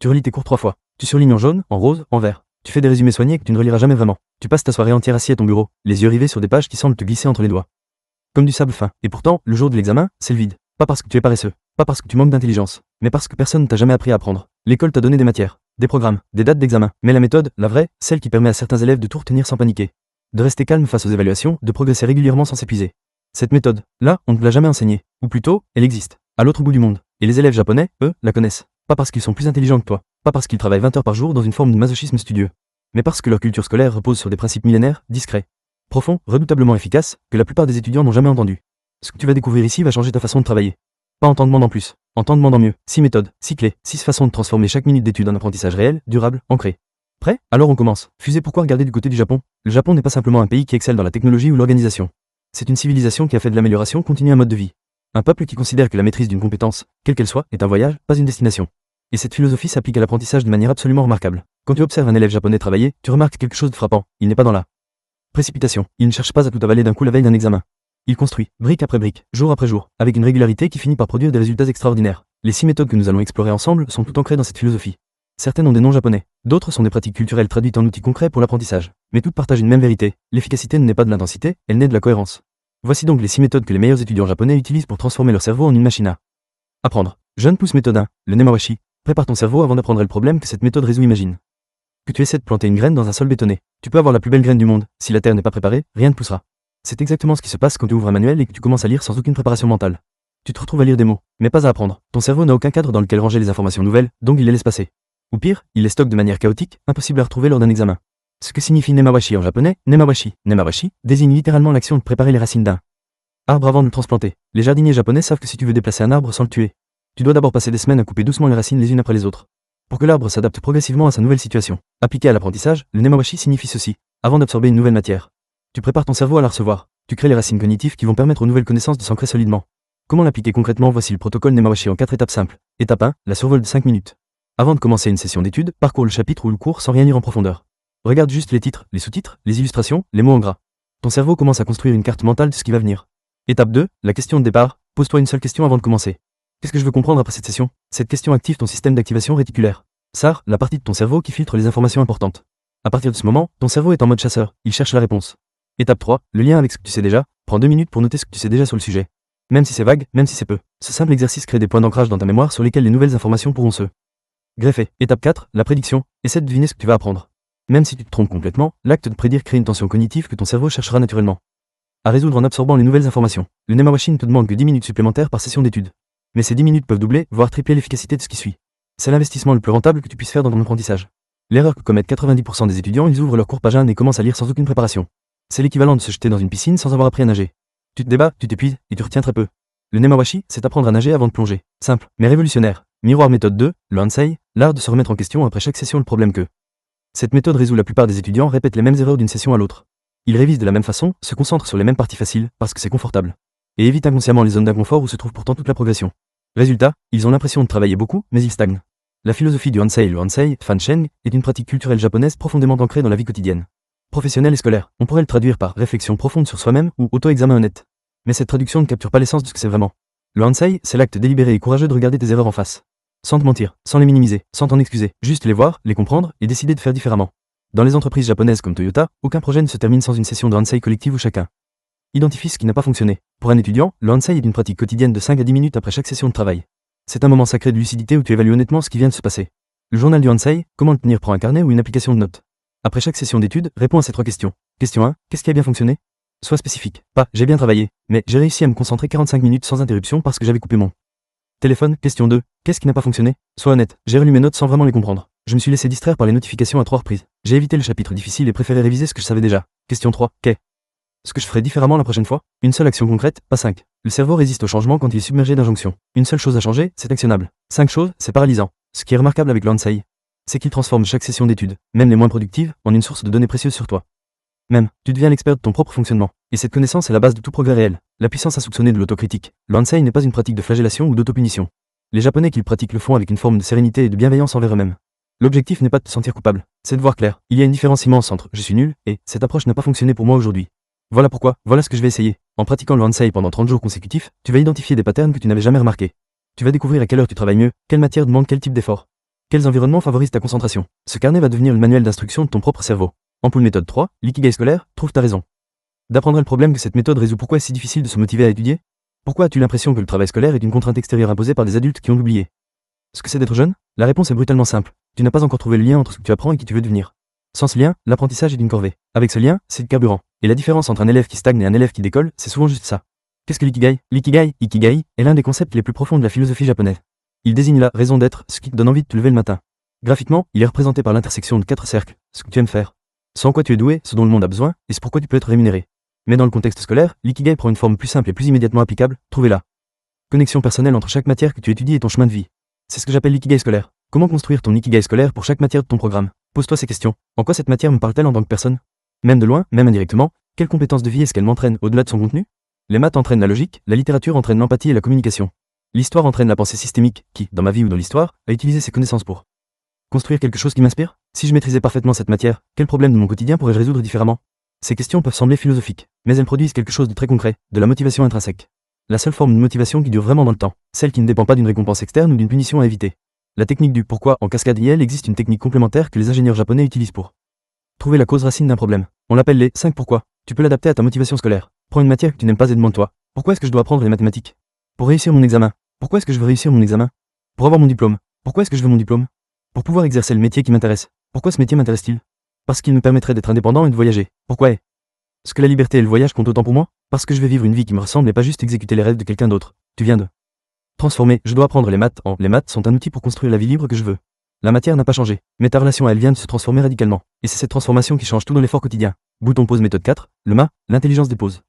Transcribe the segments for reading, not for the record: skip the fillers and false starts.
Tu relis tes cours 3 fois. Tu surlignes en jaune, en rose, en vert. Tu fais des résumés soignés que tu ne reliras jamais vraiment. Tu passes ta soirée entière assis à ton bureau, les yeux rivés sur des pages qui semblent te glisser entre les doigts. Comme du sable fin. Et pourtant, le jour de l'examen, c'est le vide. Pas parce que tu es paresseux, pas parce que tu manques d'intelligence, mais parce que personne ne t'a jamais appris à apprendre. L'école t'a donné des matières, des programmes, des dates d'examen, mais la méthode, la vraie, celle qui permet à certains élèves de tout retenir sans paniquer, de rester calme face aux évaluations, de progresser régulièrement sans s'épuiser. Cette méthode, là, on ne te l'a jamais enseignée, ou plutôt, elle existe, à l'autre bout du monde. Et les élèves japonais, eux, la connaissent. Pas parce qu'ils sont plus intelligents que toi, pas parce qu'ils travaillent 20 heures par jour dans une forme de masochisme studieux, mais parce que leur culture scolaire repose sur des principes millénaires, discrets, profonds, redoutablement efficaces, que la plupart des étudiants n'ont jamais entendus. Ce que tu vas découvrir ici va changer ta façon de travailler. Pas en t'en demandant plus, en t'en demandant mieux. 6 méthodes, 6 clés, 6 façons de transformer chaque minute d'étude en apprentissage réel, durable, ancré. Prêt? Alors on commence. Fusée, pourquoi regarder du côté du Japon? Le Japon n'est pas simplement un pays qui excelle dans la technologie ou l'organisation. C'est une civilisation qui a fait de l'amélioration continue un mode de vie. Un peuple qui considère que la maîtrise d'une compétence, quelle qu'elle soit, est un voyage, pas une destination. Et cette philosophie s'applique à l'apprentissage de manière absolument remarquable. Quand tu observes un élève japonais travailler, tu remarques quelque chose de frappant. Il n'est pas dans la précipitation. Il ne cherche pas à tout avaler d'un coup la veille d'un examen. Il construit, brique après brique, jour après jour, avec une régularité qui finit par produire des résultats extraordinaires. Les 6 méthodes que nous allons explorer ensemble sont toutes ancrées dans cette philosophie. Certaines ont des noms japonais, d'autres sont des pratiques culturelles traduites en outils concrets pour l'apprentissage. Mais toutes partagent une même vérité, l'efficacité ne naît pas de l'intensité, elle naît de la cohérence. Voici donc les 6 méthodes que les meilleurs étudiants japonais utilisent pour transformer leur cerveau en une machine à apprendre. Jeune pousse méthode 1, le nemawashi. Prépare ton cerveau avant d'apprendre le problème que cette méthode résout. Imagine que tu essaies de planter une graine dans un sol bétonné. Tu peux avoir la plus belle graine du monde, si la terre n'est pas préparée, rien ne poussera. C'est exactement ce qui se passe quand tu ouvres un manuel et que tu commences à lire sans aucune préparation mentale. Tu te retrouves à lire des mots, mais pas à apprendre. Ton cerveau n'a aucun cadre dans lequel ranger les informations nouvelles, donc il les laisse passer. Ou pire, il les stocke de manière chaotique, impossible à retrouver lors d'un examen. Ce que signifie nemawashi en japonais, nemawashi désigne littéralement l'action de préparer les racines d'un arbre avant de le transplanter. Les jardiniers japonais savent que si tu veux déplacer un arbre sans le tuer, tu dois d'abord passer des semaines à couper doucement les racines les unes après les autres, pour que l'arbre s'adapte progressivement à sa nouvelle situation. Appliqué à l'apprentissage, le nemawashi signifie ceci. Avant d'absorber une nouvelle matière, tu prépares ton cerveau à la recevoir. Tu crées les racines cognitives qui vont permettre aux nouvelles connaissances de s'ancrer solidement. Comment l'appliquer concrètement? Voici le protocole nemawashi en 4 étapes simples. Étape 1, la survol de 5 minutes. Avant de commencer une session d'étude, parcours le chapitre ou le cours sans rien lire en profondeur. Regarde juste les titres, les sous-titres, les illustrations, les mots en gras. Ton cerveau commence à construire une carte mentale de ce qui va venir. Étape 2, la question de départ. Pose-toi une seule question avant de commencer. Qu'est-ce que je veux comprendre après cette session? Cette question active ton système d'activation réticulaire. SAR, la partie de ton cerveau qui filtre les informations importantes. À partir de ce moment, ton cerveau est en mode chasseur, il cherche la réponse. Étape 3, le lien avec ce que tu sais déjà. Prends 2 minutes pour noter ce que tu sais déjà sur le sujet. Même si c'est vague, même si c'est peu. Ce simple exercice crée des points d'ancrage dans ta mémoire sur lesquels les nouvelles informations pourront se greffer. Étape 4, la prédiction. Essaie de deviner ce que tu vas apprendre. Même si tu te trompes complètement, l'acte de prédire crée une tension cognitive que ton cerveau cherchera naturellement à résoudre en absorbant les nouvelles informations. Le nemawashi ne te demande que 10 minutes supplémentaires par session d'étude. Mais ces 10 minutes peuvent doubler, voire tripler l'efficacité de ce qui suit. C'est l'investissement le plus rentable que tu puisses faire dans ton apprentissage. L'erreur que commettent 90% des étudiants, ils ouvrent leur cours page 1 et commencent à lire sans aucune préparation. C'est l'équivalent de se jeter dans une piscine sans avoir appris à nager. Tu te débats, tu t'épuises, et tu retiens très peu. Le nemawashi, c'est apprendre à nager avant de plonger. Simple, mais révolutionnaire. Miroir méthode 2, le hansei, l'art de se remettre en question après chaque session le problème que cette méthode résout. La plupart des étudiants répètent les mêmes erreurs d'une session à l'autre. Ils révisent de la même façon, se concentrent sur les mêmes parties faciles, parce que c'est confortable. Et évitent inconsciemment les zones d'inconfort où se trouve pourtant toute la progression. Résultat, ils ont l'impression de travailler beaucoup, mais ils stagnent. La philosophie du hansei, le hansei, fansheng, est une pratique culturelle japonaise profondément ancrée dans la vie quotidienne, professionnelle et scolaire. On pourrait le traduire par réflexion profonde sur soi-même ou auto-examen honnête. Mais cette traduction ne capture pas l'essence de ce que c'est vraiment. Le hansei, c'est l'acte délibéré et courageux de regarder tes erreurs en face. Sans te mentir, sans les minimiser, sans t'en excuser, juste les voir, les comprendre et décider de faire différemment. Dans les entreprises japonaises comme Toyota, aucun projet ne se termine sans une session de hansei collective où chacun identifie ce qui n'a pas fonctionné. Pour un étudiant, le hansei est une pratique quotidienne de 5 à 10 minutes après chaque session de travail. C'est un moment sacré de lucidité où tu évalues honnêtement ce qui vient de se passer. Le journal du hansei, comment le tenir? Prends un carnet ou une application de notes. Après chaque session d'étude, réponds à ces 3 questions. Question 1, qu'est-ce qui a bien fonctionné? Sois spécifique. Pas, j'ai bien travaillé, mais j'ai réussi à me concentrer 45 minutes sans interruption parce que j'avais coupé mon téléphone. Question 2, qu'est-ce qui n'a pas fonctionné? Sois honnête, j'ai relu mes notes sans vraiment les comprendre. Je me suis laissé distraire par les notifications à 3 reprises. J'ai évité le chapitre difficile et préféré réviser ce que je savais déjà. Question 3, ce que je ferai différemment la prochaine fois? Une seule action concrète, pas 5. Le cerveau résiste au changement quand il est submergé d'injonctions. Une seule chose à changer, c'est actionnable. 5 choses, c'est paralysant. Ce qui est remarquable avec le hansei, c'est qu'il transforme chaque session d'étude, même les moins productives, en une source de données précieuses sur toi. Même, tu deviens l'expert de ton propre fonctionnement. Et cette connaissance est la base de tout progrès réel. La puissance à soupçonner de l'autocritique. Le hansei n'est pas une pratique de flagellation ou d'autopunition. Les Japonais qui le pratiquent le font avec une forme de sérénité et de bienveillance envers eux-mêmes. L'objectif n'est pas de te sentir coupable, c'est de voir clair. Il y a une différence immense entre « je suis nul » et « cette approche n'a pas fonctionné pour moi aujourd'hui ». Voilà pourquoi, voilà ce que je vais essayer. En pratiquant le hansei pendant 30 jours consécutifs, tu vas identifier des patterns que tu n'avais jamais remarqués. Tu vas découvrir à quelle heure tu travailles mieux, quelle matière demande quel type d'effort. Quels environnements favorisent ta concentration? Ce carnet va devenir le manuel d'instruction de ton propre cerveau. Ampoule méthode 3, l'ikigai scolaire, trouve ta raison. D'apprendre le problème que cette méthode résout. Pourquoi est-ce si difficile de se motiver à étudier? Pourquoi as-tu l'impression que le travail scolaire est une contrainte extérieure imposée par des adultes qui ont oublié? Ce que c'est d'être jeune? La réponse est brutalement simple. Tu n'as pas encore trouvé le lien entre ce que tu apprends et qui tu veux devenir. Sans ce lien, l'apprentissage est d'une corvée. Avec ce lien, c'est le carburant. Et la différence entre un élève qui stagne et un élève qui décolle, c'est souvent juste ça. Qu'est-ce que l'ikigai? Ikigai est l'un des concepts les plus profonds de la philosophie japonaise. Il désigne la raison d'être, ce qui te donne envie de te lever le matin. Graphiquement, il est représenté par l'intersection de 4 cercles, ce que tu aimes faire, ce en quoi tu es doué, ce dont le monde a besoin, et ce pourquoi tu peux être rémunéré. Mais dans le contexte scolaire, l'ikigai prend une forme plus simple et plus immédiatement applicable, trouvez-la. Connexion personnelle entre chaque matière que tu étudies et ton chemin de vie. C'est ce que j'appelle l'ikigai scolaire. Comment construire ton ikigai scolaire pour chaque matière de ton programme? Pose-toi ces questions. En quoi cette matière me parle-t-elle en tant que personne? Même de loin, même indirectement, quelles compétences de vie est-ce qu'elle m'entraîne au-delà de son contenu? Les maths entraînent la logique, la littérature entraîne l'empathie et la communication. L'histoire entraîne la pensée systémique, qui, dans ma vie ou dans l'histoire, a utilisé ses connaissances pour construire quelque chose qui m'inspire? Si je maîtrisais parfaitement cette matière, quel problème de mon quotidien pourrais-je résoudre différemment? Ces questions peuvent sembler philosophiques, mais elles produisent quelque chose de très concret, de la motivation intrinsèque. La seule forme de motivation qui dure vraiment dans le temps, celle qui ne dépend pas d'une récompense externe ou d'une punition à éviter. La technique du pourquoi en cascade IL existe une technique complémentaire que les ingénieurs japonais utilisent pour trouver la cause racine d'un problème. On l'appelle les 5 pourquoi. Tu peux l'adapter à ta motivation scolaire. Prends une matière que tu n'aimes pas et demande-toi. Pourquoi est-ce que je dois apprendre les mathématiques? Pour réussir mon examen. Pourquoi est-ce que je veux réussir mon examen? Pour avoir mon diplôme. Pourquoi est-ce que je veux mon diplôme? Pour pouvoir exercer le métier qui m'intéresse. Pourquoi ce métier m'intéresse-t-il? Parce qu'il me permettrait d'être indépendant et de voyager. Pourquoi est-ce que la liberté et le voyage comptent autant pour moi? Parce que je vais vivre une vie qui me ressemble et pas juste exécuter les rêves de quelqu'un d'autre. Tu viens de transformer. Je dois apprendre les maths en les maths sont un outil pour construire la vie libre que je veux. La matière n'a pas changé, mais ta relation à elle vient de se transformer radicalement. Et c'est cette transformation qui change tout dans l'effort quotidien. Bouton pause méthode 4, le mât, l'intelligence des pauses.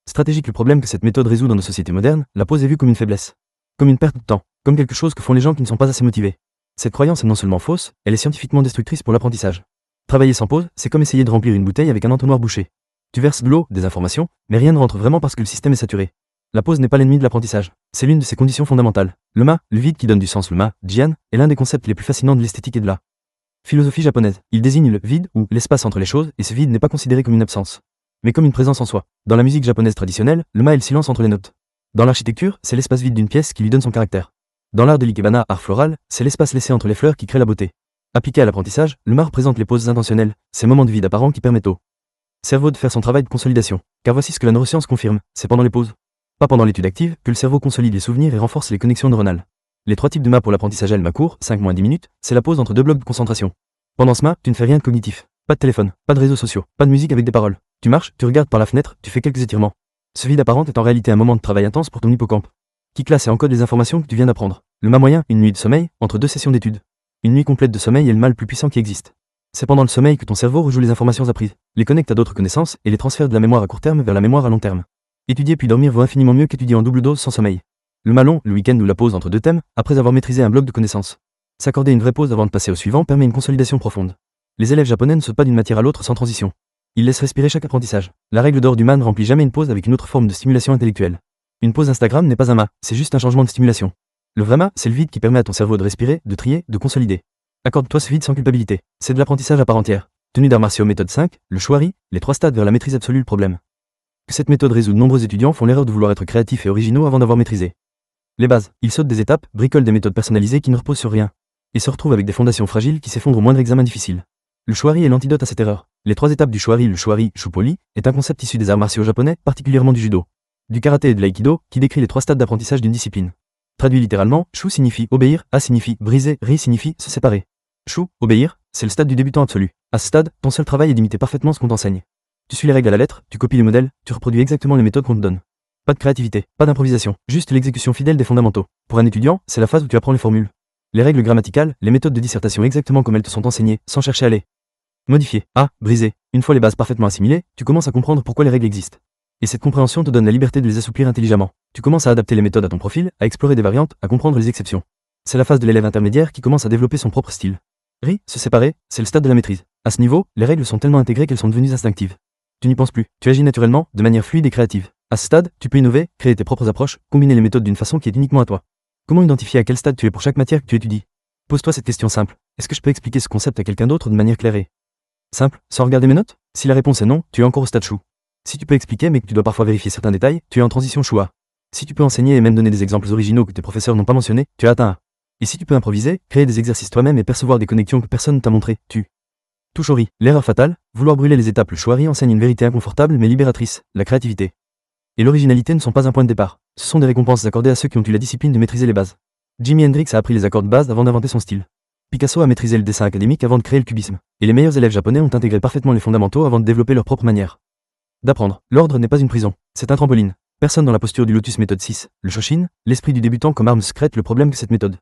Stratégique. Le problème que cette méthode résout dans nos sociétés modernes, la pause est vue comme une faiblesse. Comme une perte de temps. Comme quelque chose que font les gens qui ne sont pas assez motivés. Cette croyance est non seulement fausse, elle est scientifiquement destructrice pour l'apprentissage. Travailler sans pause, c'est comme essayer de remplir une bouteille avec un entonnoir bouché. Tu verses de l'eau, des informations, mais rien ne rentre vraiment parce que le système est saturé. La pause n'est pas l'ennemi de l'apprentissage. C'est l'une de ses conditions fondamentales. Le mât, le vide qui donne du sens, le mât, Jian, est l'un des concepts les plus fascinants de l'esthétique et de la philosophie japonaise. Il désigne le vide ou l'espace entre les choses, et ce vide n'est pas considéré comme une absence, mais comme une présence en soi. Dans la musique japonaise traditionnelle, le mât est le silence entre les notes. Dans l'architecture, c'est l'espace vide d'une pièce qui lui donne son caractère. Dans l'art de l'ikebana, art floral, c'est l'espace laissé entre les fleurs qui crée la beauté. Appliqué à l'apprentissage, le mât représente les pauses intentionnelles, ces moments de vide apparents qui permettent au cerveau de faire son travail de consolidation. Car voici ce que la neuroscience confirme, c'est pendant les pauses, pas pendant l'étude active, que le cerveau consolide les souvenirs et renforce les connexions neuronales. Les 3 types de mât pour l'apprentissage mât court, 5-10 minutes, c'est la pause entre 2 blocs de concentration. Pendant ce mât, tu ne fais rien de cognitif. Pas de téléphone, pas de réseaux sociaux, pas de musique avec des paroles. Tu marches, tu regardes par la fenêtre, tu fais quelques étirements. Ce vide apparent est en réalité un moment de travail intense pour ton hippocampe, qui classe et encode les informations que tu viens d'apprendre. Le mât moyen, une nuit de sommeil, entre 2 sessions d'études. Une nuit complète de sommeil est le mât le plus puissant qui existe. C'est pendant le sommeil que ton cerveau rejoue les informations apprises, les connecte à d'autres connaissances et les transfère de la mémoire à court terme vers la mémoire à long terme. Étudier puis dormir vaut infiniment mieux qu'étudier en double dose sans sommeil. Le mât long, le week-end ou la pause entre 2 thèmes, après avoir maîtrisé un bloc de connaissances. S'accorder une vraie pause avant de passer au suivant permet une consolidation profonde. Les élèves japonais ne sautent pas d'une matière à l'autre sans transition. Ils laissent respirer chaque apprentissage. La règle d'or du mât ne remplit jamais une pause avec une autre forme de stimulation intellectuelle. Une pause Instagram n'est pas un mât, c'est juste un changement de stimulation. Le vrai mât, c'est le vide qui permet à ton cerveau de respirer, de trier, de consolider. Accorde-toi ce vide sans culpabilité. C'est de l'apprentissage à part entière. Tenue d'arts martiaux méthode 5, le shwari, les 3 stades vers la maîtrise absolue. Le problème que cette méthode résout, de nombreux étudiants font l'erreur de vouloir être créatifs et originaux avant d'avoir maîtrisé les bases. Ils sautent des étapes, bricolent des méthodes personnalisées qui ne reposent sur rien, et se retrouvent avec des fondations fragiles qui s'effondrent au moindre examen difficile. Le shwari est l'antidote à cette erreur. Les 3 étapes du shwari. Le shwari, shupoli, est un concept issu des arts martiaux japonais, particulièrement du judo, du karaté et de l'aïkido, qui décrit les 3 stades d'apprentissage d'une discipline. Traduit littéralement, shu signifie obéir, a signifie briser, ri signifie se séparer. Shu, obéir, c'est le stade du débutant absolu. À ce stade, ton seul travail est d'imiter parfaitement ce qu'on t'enseigne. Tu suis les règles à la lettre, tu copies les modèles, tu reproduis exactement les méthodes qu'on te donne. Pas de créativité, pas d'improvisation, juste l'exécution fidèle des fondamentaux. Pour un étudiant, c'est la phase où tu apprends les formules, les règles grammaticales, les méthodes de dissertation exactement comme elles te sont enseignées, sans chercher à les modifier. Briser. Une fois les bases parfaitement assimilées, tu commences à comprendre pourquoi les règles existent. Et cette compréhension te donne la liberté de les assouplir intelligemment. Tu commences à adapter les méthodes à ton profil, à explorer des variantes, à comprendre les exceptions. C'est la phase de l'élève intermédiaire qui commence à développer son propre style. Ri, se séparer, c'est le stade de la maîtrise. À ce niveau, les règles sont tellement intégrées qu'elles sont devenues instinctives. Tu n'y penses plus, tu agis naturellement, de manière fluide et créative. À ce stade, tu peux innover, créer tes propres approches, combiner les méthodes d'une façon qui est uniquement à toi. Comment identifier à quel stade tu es pour chaque matière que tu étudies? Pose-toi cette question simple. Est-ce que je peux expliquer ce concept à quelqu'un d'autre de manière claire et simple, sans regarder mes notes? Si la réponse est non, tu es encore au stade chou. Si tu peux expliquer mais que tu dois parfois vérifier certains détails, tu es en transition choua. Si tu peux enseigner et même donner des exemples originaux que tes professeurs n'ont pas mentionnés, tu as atteint Et si tu peux improviser, créer des exercices toi-même et percevoir des connexions que personne ne t'a montré, tu touches au riz. L'erreur fatale, vouloir brûler les étapes. Le Chouari enseigne une vérité inconfortable mais libératrice, la créativité et l'originalité ne sont pas un point de départ. Ce sont des récompenses accordées à ceux qui ont eu la discipline de maîtriser les bases. Jimi Hendrix a appris les accords de base avant d'inventer son style. Picasso a maîtrisé le dessin académique avant de créer le cubisme. Et les meilleurs élèves japonais ont intégré parfaitement les fondamentaux avant de développer leur propre manière d'apprendre. L'ordre n'est pas une prison, c'est un trampoline. Personne dans la posture du lotus méthode 6, le Shoshin, l'esprit du débutant comme arme secrète le problème que cette méthode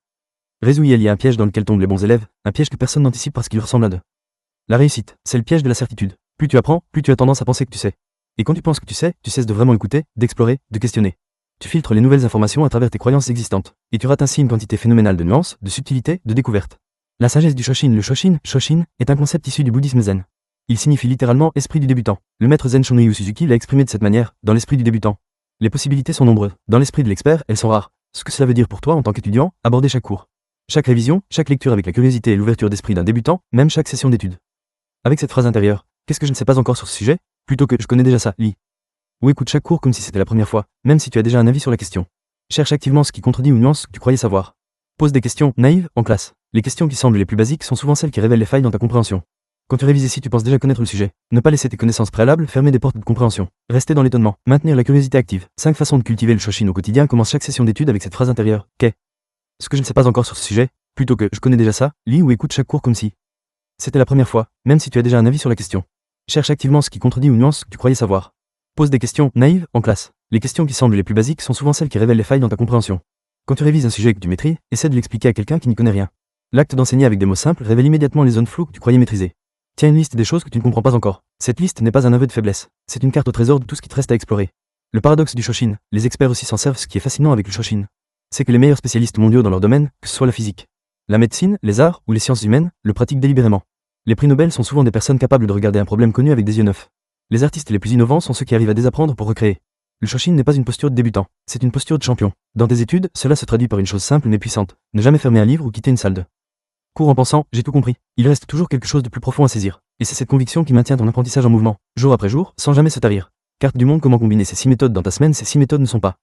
résout. Il y a un piège dans lequel tombent les bons élèves, un piège que personne n'anticipe parce qu'il ressemble à de la réussite. C'est le piège de la certitude. Plus tu apprends, plus tu as tendance à penser que tu sais. Et quand tu penses que tu cesses de vraiment écouter, d'explorer, de questionner. Tu filtres les nouvelles informations à travers tes croyances existantes, et tu rates ainsi une quantité phénoménale de nuances, de subtilités, de découvertes. La sagesse du Shoshin. Le Shoshin, est un concept issu du bouddhisme zen. Il signifie littéralement esprit du débutant. Le maître zen Shunryu Suzuki l'a exprimé de cette manière, dans l'esprit du débutant. Les possibilités sont nombreuses. Dans l'esprit de l'expert, elles sont rares. Ce que cela veut dire pour toi en tant qu'étudiant, aborder chaque cours, chaque révision, chaque lecture avec la curiosité et l'ouverture d'esprit d'un débutant, même chaque session d'études. Avec cette phrase intérieure, qu'est-ce que je ne sais pas encore sur ce sujet, plutôt que je connais déjà ça, lis. Ou écoute chaque cours comme si c'était la première fois, même si tu as déjà un avis sur la question. Cherche activement ce qui contredit ou nuance ce que tu croyais savoir. Pose des questions naïves en classe. Les questions qui semblent les plus basiques sont souvent celles qui révèlent les failles dans ta compréhension. Quand tu révises ici, tu penses déjà connaître le sujet. Ne pas laisser tes connaissances préalables fermer des portes de compréhension. Rester dans l'étonnement. Maintenir la curiosité active. 5 façons de cultiver le Shoshin au quotidien. Commence chaque session d'études avec cette phrase intérieure. Ce que je ne sais pas encore sur ce sujet, plutôt que je connais déjà ça, lis ou écoute chaque cours comme si c'était la première fois, même si tu as déjà un avis sur la question. Cherche activement ce qui contredit ou nuance ce que tu croyais savoir. Pose des questions naïves en classe. Les questions qui semblent les plus basiques sont souvent celles qui révèlent les failles dans ta compréhension. Quand tu révises un sujet que tu maîtrises, essaie de l'expliquer à quelqu'un qui n'y connaît rien. L'acte d'enseigner avec des mots simples révèle immédiatement les zones floues que tu croyais maîtriser. Tiens une liste des choses que tu ne comprends pas encore. Cette liste n'est pas un aveu de faiblesse, c'est une carte au trésor de tout ce qui te reste à explorer. Le paradoxe du Shoshin, les experts aussi s'en servent. Ce qui est fascinant avec le Shoshin, c'est que les meilleurs spécialistes mondiaux dans leur domaine, que ce soit la physique, la médecine, les arts ou les sciences humaines, le pratiquent délibérément. Les prix Nobel sont souvent des personnes capables de regarder un problème connu avec des yeux neufs. Les artistes les plus innovants sont ceux qui arrivent à désapprendre pour recréer. Le Shoshin n'est pas une posture de débutant, c'est une posture de champion. Dans tes études, cela se traduit par une chose simple mais puissante. Ne jamais fermer un livre ou quitter une salle de cours en pensant « j'ai tout compris ». Il reste toujours quelque chose de plus profond à saisir. Et c'est cette conviction qui maintient ton apprentissage en mouvement, jour après jour, sans jamais se tarir. Carte du monde. Comment combiner ces 6 méthodes dans ta semaine. Ces 6 méthodes ne sont pas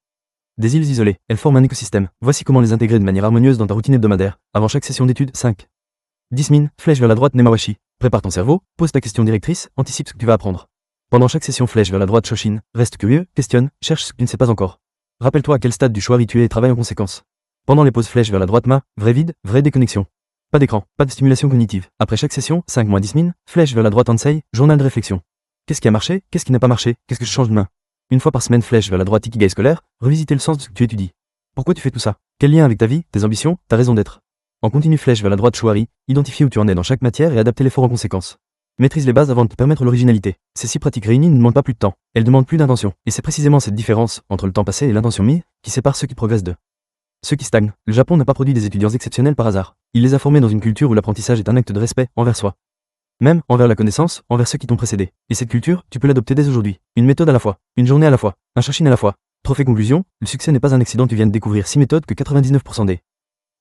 des îles isolées, elles forment un écosystème. Voici comment les intégrer de manière harmonieuse dans ta routine hebdomadaire, avant chaque session d'études. 5. 10 min, flèche vers la droite. Nemawashi. Prépare ton cerveau, pose ta question directrice, anticipe ce que tu vas apprendre. Pendant chaque session, flèche vers la droite. Shoshin, reste curieux, questionne, cherche ce que tu ne sais pas encore. Rappelle-toi à quel stade du Chouari tu es et travaille en conséquence. Pendant les pauses, flèche vers la droite. Vrai vide, vraie déconnexion. Pas d'écran, pas de stimulation cognitive. Après chaque session, 5-10 min, flèche vers la droite. Ansei, journal de réflexion. Qu'est-ce qui a marché, qu'est-ce qui n'a pas marché, qu'est-ce que je change demain. Une fois par semaine, flèche vers la droite. Ikigai scolaire, revisiter le sens de ce que tu étudies. Pourquoi tu fais tout ça? Quel lien avec ta vie, tes ambitions, ta raison d'être? En continu, flèche vers la droite. Chouari, identifier où tu en es dans chaque matière et adapter l'effort en conséquence. Maîtrise les bases avant de te permettre l'originalité. Ces 6 pratiques réunies ne demandent pas plus de temps, elles demandent plus d'intention. Et c'est précisément cette différence entre le temps passé et l'intention mise qui sépare ceux qui progressent de ceux qui stagnent. Le Japon n'a pas produit des étudiants exceptionnels par hasard. Il les a formés dans une culture où l'apprentissage est un acte de respect envers soi. Même envers la connaissance, envers ceux qui t'ont précédé. Et cette culture, tu peux l'adopter dès aujourd'hui. Une méthode à la fois, une journée à la fois, un Shoshin à la fois. Trophée conclusion, le succès n'est pas un accident. Tu viens de découvrir 6 méthodes que 99% des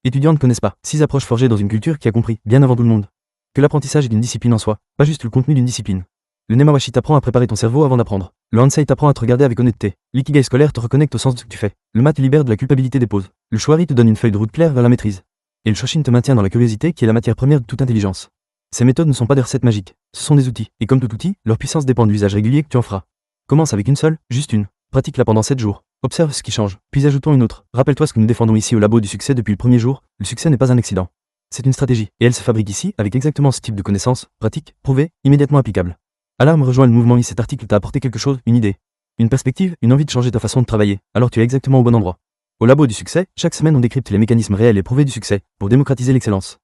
étudiants ne connaissent pas. 6 approches forgées dans une culture qui a compris, bien avant tout le monde, que l'apprentissage est une discipline en soi, pas juste le contenu d'une discipline. Le Nemawashi t'apprend à préparer ton cerveau avant d'apprendre. Le Hansei t'apprend à te regarder avec honnêteté. L'ikigai scolaire te reconnecte au sens de ce que tu fais. Le mat te libère de la culpabilité des pauses. Le Chouari te donne une feuille de route claire vers la maîtrise. Et le Shoshin te maintient dans la curiosité qui est la matière première de toute intelligence. Ces méthodes ne sont pas des recettes magiques, ce sont des outils. Et comme tout outil, leur puissance dépend de l'usage régulier que tu en feras. Commence avec une seule, juste une. Pratique-la pendant 7 jours. Observe ce qui change, puis ajoutons une autre. Rappelle-toi ce que nous défendons ici au labo du succès depuis le premier jour. Le succès n'est pas un accident. C'est une stratégie, et elle se fabrique ici avec exactement ce type de connaissances, pratiques, prouvées, immédiatement applicables. Alarme, rejoins le mouvement. Cet article t'a apporté quelque chose, une idée, une perspective, une envie de changer ta façon de travailler. Alors tu es exactement au bon endroit. Au labo du succès, chaque semaine on décrypte les mécanismes réels et prouvés du succès pour démocratiser l'excellence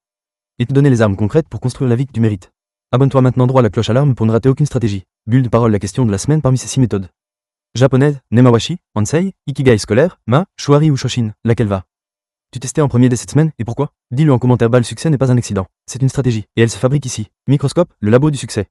et te donner les armes concrètes pour construire la vie que tu mérites. Abonne-toi maintenant, droit à la cloche alarme pour ne rater aucune stratégie. Bulle de parole, la question de la semaine parmi ces 6 méthodes japonaises: Nemawashi, Hansei, Ikigai scolaire, Chouari ou Shoshin, laquelle va tu testais en premier dès cette semaine, et pourquoi? Dis-le en commentaire. Le succès n'est pas un accident, c'est une stratégie, et elle se fabrique ici. Microscope, le labo du succès.